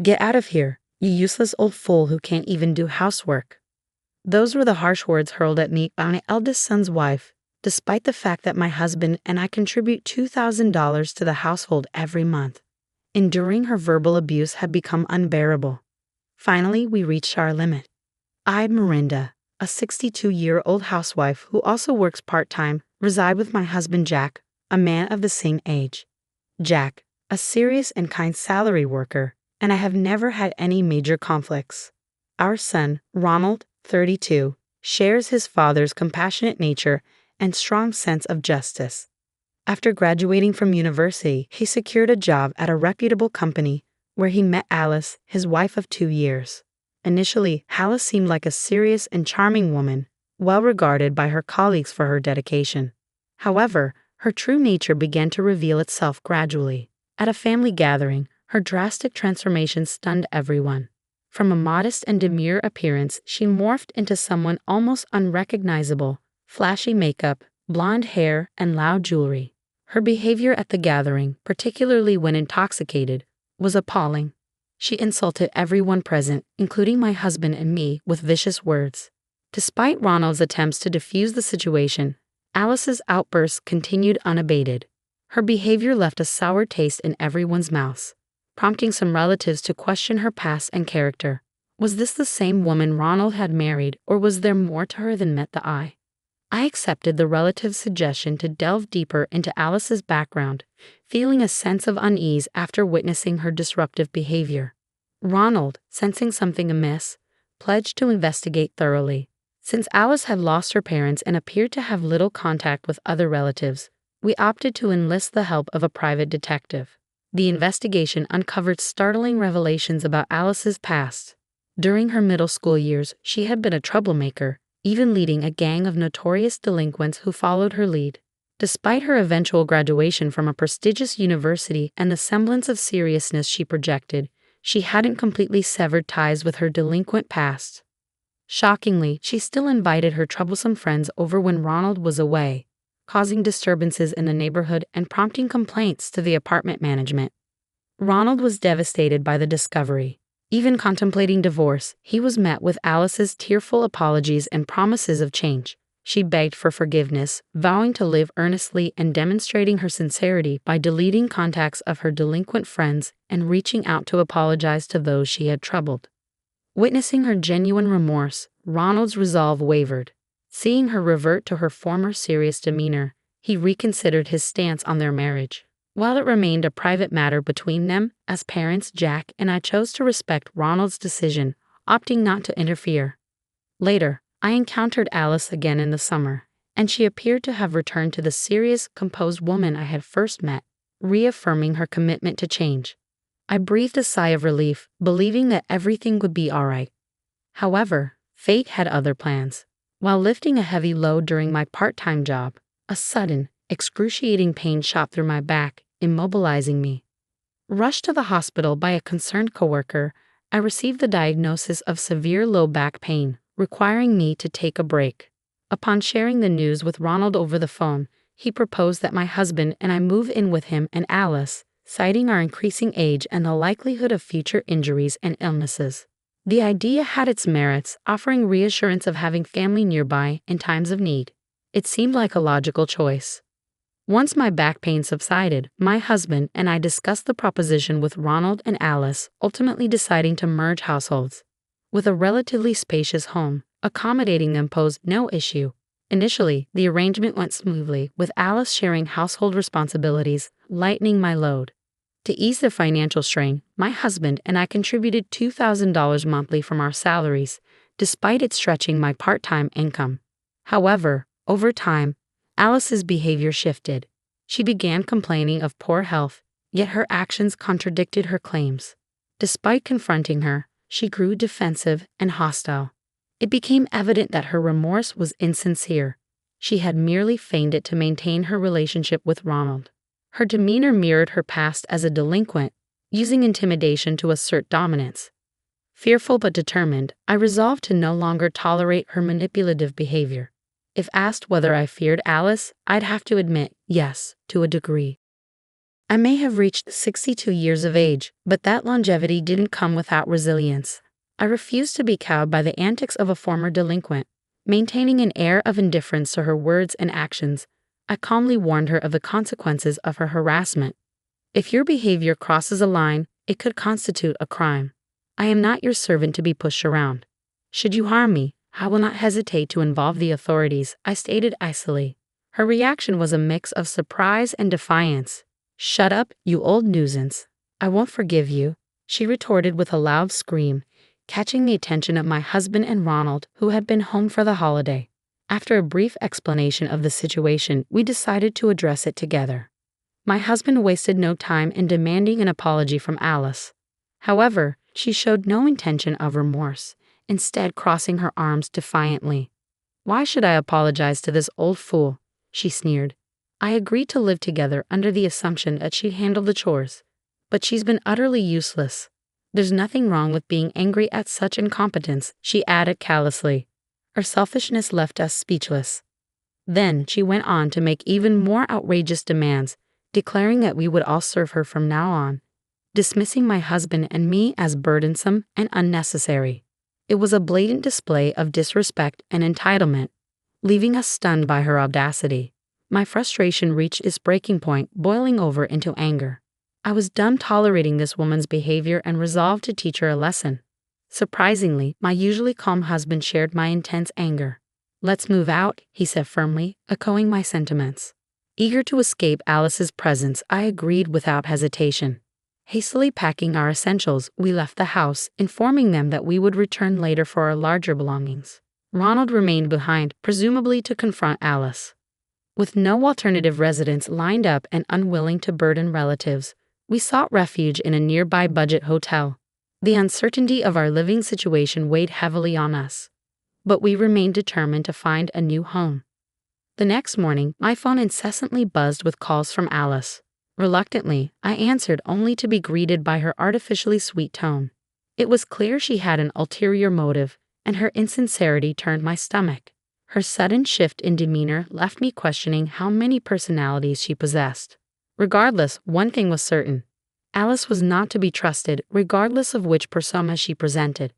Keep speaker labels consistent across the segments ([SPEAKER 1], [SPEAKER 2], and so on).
[SPEAKER 1] "Get out of here, you useless old fool who can't even do housework." Those were the harsh words hurled at me by my eldest son's wife, despite the fact that my husband and I contribute $2,000 to the household every month. Enduring her verbal abuse had become unbearable. Finally, we reached our limit. I, Miranda, a 62-year-old housewife who also works part-time, reside with my husband Jack, a man of the same age. Jack, a serious and kind salary worker, and I have never had any major conflicts. Our son, Ronald, 32, shares his father's compassionate nature and strong sense of justice. After graduating from university, he secured a job at a reputable company where he met Alice, his wife of 2 years. Initially, Alice seemed like a serious and charming woman, well regarded by her colleagues for her dedication. However, her true nature began to reveal itself gradually. At a family gathering, her drastic transformation stunned everyone. From a modest and demure appearance, she morphed into someone almost unrecognizable: flashy makeup, blonde hair, and loud jewelry. Her behavior at the gathering, particularly when intoxicated, was appalling. She insulted everyone present, including my husband and me, with vicious words. Despite Ronald's attempts to defuse the situation, Alice's outbursts continued unabated. Her behavior left a sour taste in everyone's mouths, prompting some relatives to question her past and character. Was this the same woman Ronald had married, or was there more to her than met the eye? I accepted the relative's suggestion to delve deeper into Alice's background, feeling a sense of unease after witnessing her disruptive behavior. Ronald, sensing something amiss, pledged to investigate thoroughly. Since Alice had lost her parents and appeared to have little contact with other relatives, we opted to enlist the help of a private detective. The investigation uncovered startling revelations about Alice's past. During her middle school years, she had been a troublemaker, even leading a gang of notorious delinquents who followed her lead. Despite her eventual graduation from a prestigious university and the semblance of seriousness she projected, she hadn't completely severed ties with her delinquent past. Shockingly, she still invited her troublesome friends over when Ronald was away, causing disturbances in the neighborhood and prompting complaints to the apartment management. Ronald was devastated by the discovery. Even contemplating divorce, he was met with Alice's tearful apologies and promises of change. She begged for forgiveness, vowing to live earnestly and demonstrating her sincerity by deleting contacts of her delinquent friends and reaching out to apologize to those she had troubled. Witnessing her genuine remorse, Ronald's resolve wavered. Seeing her revert to her former serious demeanor, he reconsidered his stance on their marriage. While it remained a private matter between them, as parents, Jack and I chose to respect Ronald's decision, opting not to interfere. Later, I encountered Alice again in the summer, and she appeared to have returned to the serious, composed woman I had first met, reaffirming her commitment to change. I breathed a sigh of relief, believing that everything would be all right. However, fate had other plans. While lifting a heavy load during my part-time job, a sudden, excruciating pain shot through my back, immobilizing me. Rushed to the hospital by a concerned coworker, I received the diagnosis of severe low back pain, requiring me to take a break. Upon sharing the news with Ronald over the phone, he proposed that my husband and I move in with him and Alice, citing our increasing age and the likelihood of future injuries and illnesses. The idea had its merits, offering reassurance of having family nearby in times of need. It seemed like a logical choice. Once my back pain subsided, my husband and I discussed the proposition with Ronald and Alice, ultimately deciding to merge households. With a relatively spacious home, accommodating them posed no issue. Initially, the arrangement went smoothly, with Alice sharing household responsibilities, lightening my load. To ease the financial strain, my husband and I contributed $2,000 monthly from our salaries, despite it stretching my part-time income. However, over time, Alice's behavior shifted. She began complaining of poor health, yet her actions contradicted her claims. Despite confronting her, she grew defensive and hostile. It became evident that her remorse was insincere. She had merely feigned it to maintain her relationship with Ronald. Her demeanor mirrored her past as a delinquent, using intimidation to assert dominance. Fearful but determined, I resolved to no longer tolerate her manipulative behavior. If asked whether I feared Alice, I'd have to admit yes, to a degree. I may have reached 62 years of age, but that longevity didn't come without resilience. I refused to be cowed by the antics of a former delinquent. Maintaining an air of indifference to her words and actions, I calmly warned her of the consequences of her harassment. If your behavior crosses a line, it could constitute a crime. I am not your servant to be pushed around. Should you harm me, I will not hesitate to involve the authorities, I stated icily. Her reaction was a mix of surprise and defiance. Shut up, you old nuisance. I won't forgive you, she retorted with a loud scream, catching the attention of my husband and Ronald, who had been home for the holiday. After a brief explanation of the situation, we decided to address it together. My husband wasted no time in demanding an apology from Alice. However, she showed no intention of remorse, instead crossing her arms defiantly. Why should I apologize to this old fool? She sneered. I agreed to live together under the assumption that she'd handle the chores, but she's been utterly useless. There's nothing wrong with being angry at such incompetence, she added callously. Her selfishness left us speechless. Then she went on to make even more outrageous demands, declaring that we would all serve her from now on, dismissing my husband and me as burdensome and unnecessary. It was a blatant display of disrespect and entitlement, leaving us stunned by her audacity. My frustration reached its breaking point, boiling over into anger. I was done tolerating this woman's behavior and resolved to teach her a lesson. Surprisingly, my usually calm husband shared my intense anger. Let's move out, he said firmly, echoing my sentiments. Eager to escape Alice's presence, I agreed without hesitation. Hastily packing our essentials, we left the house, informing them that we would return later for our larger belongings. Ronald remained behind, presumably to confront Alice. With no alternative residence lined up and unwilling to burden relatives, we sought refuge in a nearby budget hotel. The uncertainty of our living situation weighed heavily on us, but we remained determined to find a new home. The next morning, my phone incessantly buzzed with calls from Alice. Reluctantly, I answered only to be greeted by her artificially sweet tone. It was clear she had an ulterior motive, and her insincerity turned my stomach. Her sudden shift in demeanor left me questioning how many personalities she possessed. Regardless, one thing was certain. Alice was not to be trusted, regardless of which persona she presented.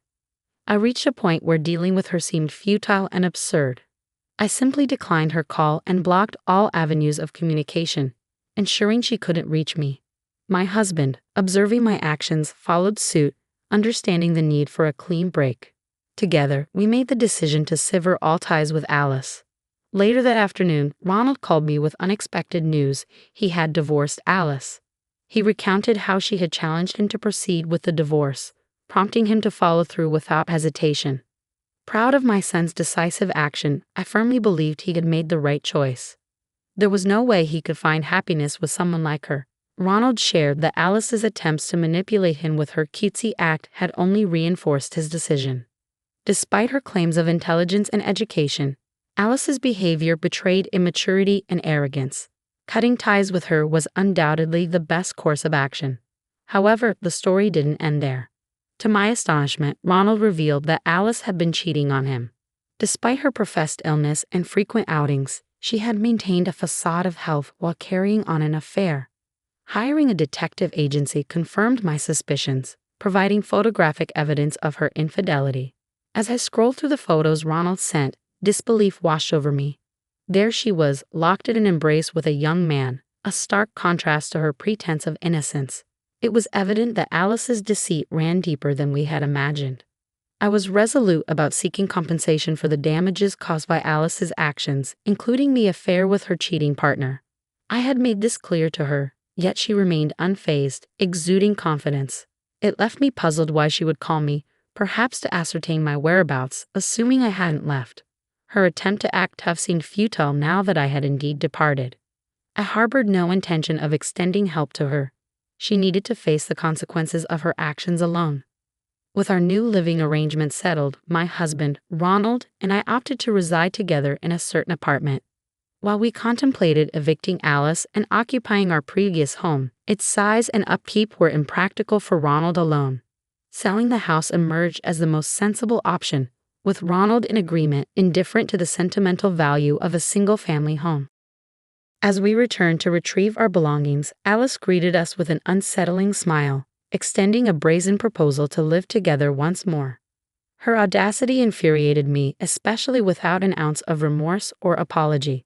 [SPEAKER 1] I reached a point where dealing with her seemed futile and absurd. I simply declined her call and blocked all avenues of communication, ensuring she couldn't reach me. My husband, observing my actions, followed suit, understanding the need for a clean break. Together, we made the decision to sever all ties with Alice. Later that afternoon, Ronald called me with unexpected news. He had divorced Alice. He recounted how she had challenged him to proceed with the divorce, prompting him to follow through without hesitation. Proud of my son's decisive action, I firmly believed he had made the right choice. There was no way he could find happiness with someone like her. Ronald shared that Alice's attempts to manipulate him with her cutesy act had only reinforced his decision. Despite her claims of intelligence and education, Alice's behavior betrayed immaturity and arrogance. Cutting ties with her was undoubtedly the best course of action. However, the story didn't end there. To my astonishment, Ronald revealed that Alice had been cheating on him. Despite her professed illness and frequent outings, she had maintained a facade of health while carrying on an affair. Hiring a detective agency confirmed my suspicions, providing photographic evidence of her infidelity. As I scrolled through the photos Ronald sent, disbelief washed over me. There she was, locked in an embrace with a young man, a stark contrast to her pretense of innocence. It was evident that Alice's deceit ran deeper than we had imagined. I was resolute about seeking compensation for the damages caused by Alice's actions, including the affair with her cheating partner. I had made this clear to her, yet she remained unfazed, exuding confidence. It left me puzzled why she would call me, perhaps to ascertain my whereabouts, assuming I hadn't left. Her attempt to act tough seemed futile now that I had indeed departed. I harbored no intention of extending help to her. She needed to face the consequences of her actions alone. With our new living arrangement settled, my husband, Ronald, and I opted to reside together in a certain apartment. While we contemplated evicting Alice and occupying our previous home, its size and upkeep were impractical for Ronald alone. Selling the house emerged as the most sensible option, with Ronald in agreement, indifferent to the sentimental value of a single-family home. As we returned to retrieve our belongings, Alice greeted us with an unsettling smile, extending a brazen proposal to live together once more. Her audacity infuriated me, especially without an ounce of remorse or apology.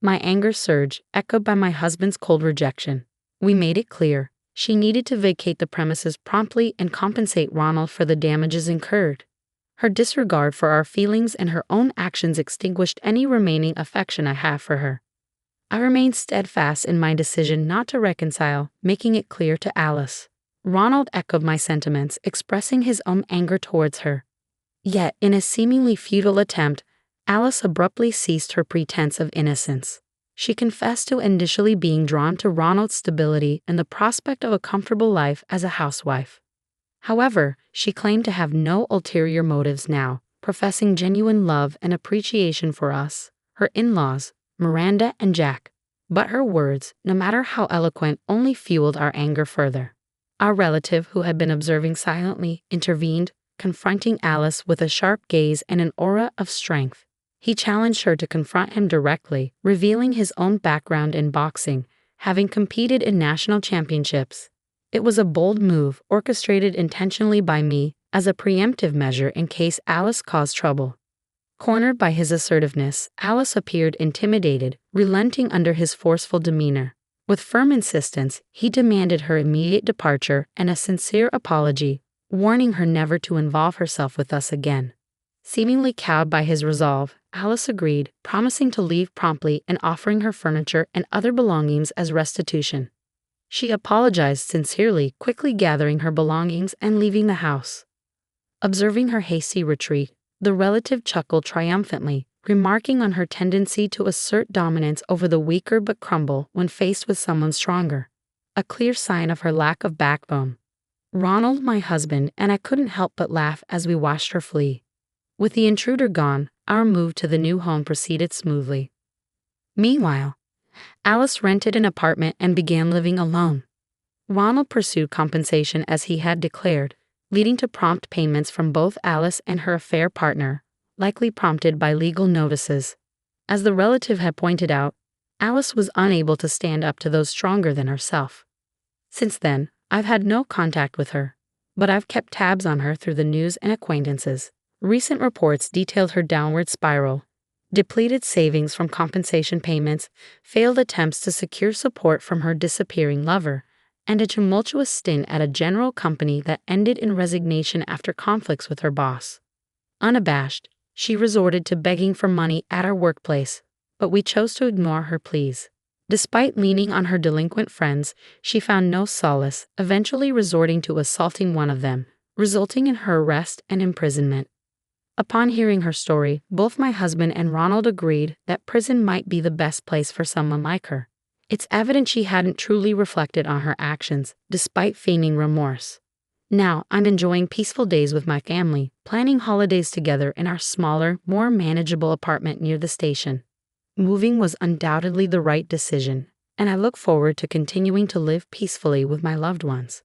[SPEAKER 1] My anger surged, echoed by my husband's cold rejection. We made it clear she needed to vacate the premises promptly and compensate Ronald for the damages incurred. Her disregard for our feelings and her own actions extinguished any remaining affection I have for her. I remained steadfast in my decision not to reconcile, making it clear to Alice. Ronald echoed my sentiments, expressing his own anger towards her. Yet, in a seemingly futile attempt, Alice abruptly ceased her pretense of innocence. She confessed to initially being drawn to Ronald's stability and the prospect of a comfortable life as a housewife. However, she claimed to have no ulterior motives now, professing genuine love and appreciation for us, her in-laws, Miranda and Jack. But her words, no matter how eloquent, only fueled our anger further. Our relative, who had been observing silently, intervened, confronting Alice with a sharp gaze and an aura of strength. He challenged her to confront him directly, revealing his own background in boxing, having competed in national championships. It was a bold move, orchestrated intentionally by me, as a preemptive measure in case Alice caused trouble. Cornered by his assertiveness, Alice appeared intimidated, relenting under his forceful demeanor. With firm insistence, he demanded her immediate departure and a sincere apology, warning her never to involve herself with us again. Seemingly cowed by his resolve, Alice agreed, promising to leave promptly and offering her furniture and other belongings as restitution. She apologized sincerely, quickly gathering her belongings and leaving the house. Observing her hasty retreat, the relative chuckled triumphantly, remarking on her tendency to assert dominance over the weaker but crumble when faced with someone stronger. A clear sign of her lack of backbone. Ronald, my husband, and I couldn't help but laugh as we watched her flee. With the intruder gone, our move to the new home proceeded smoothly. Meanwhile, Alice rented an apartment and began living alone. Ronald pursued compensation as he had declared, leading to prompt payments from both Alice and her affair partner, likely prompted by legal notices. As the relative had pointed out, Alice was unable to stand up to those stronger than herself. Since then, I've had no contact with her, but I've kept tabs on her through the news and acquaintances. Recent reports detailed her downward spiral, depleted savings from compensation payments, failed attempts to secure support from her disappearing lover, and a tumultuous stint at a general company that ended in resignation after conflicts with her boss. Unabashed, she resorted to begging for money at our workplace, but we chose to ignore her pleas. Despite leaning on her delinquent friends, she found no solace, eventually resorting to assaulting one of them, resulting in her arrest and imprisonment. Upon hearing her story, both my husband and Ronald agreed that prison might be the best place for someone like her. It's evident she hadn't truly reflected on her actions, despite feigning remorse. Now, I'm enjoying peaceful days with my family, planning holidays together in our smaller, more manageable apartment near the station. Moving was undoubtedly the right decision, and I look forward to continuing to live peacefully with my loved ones.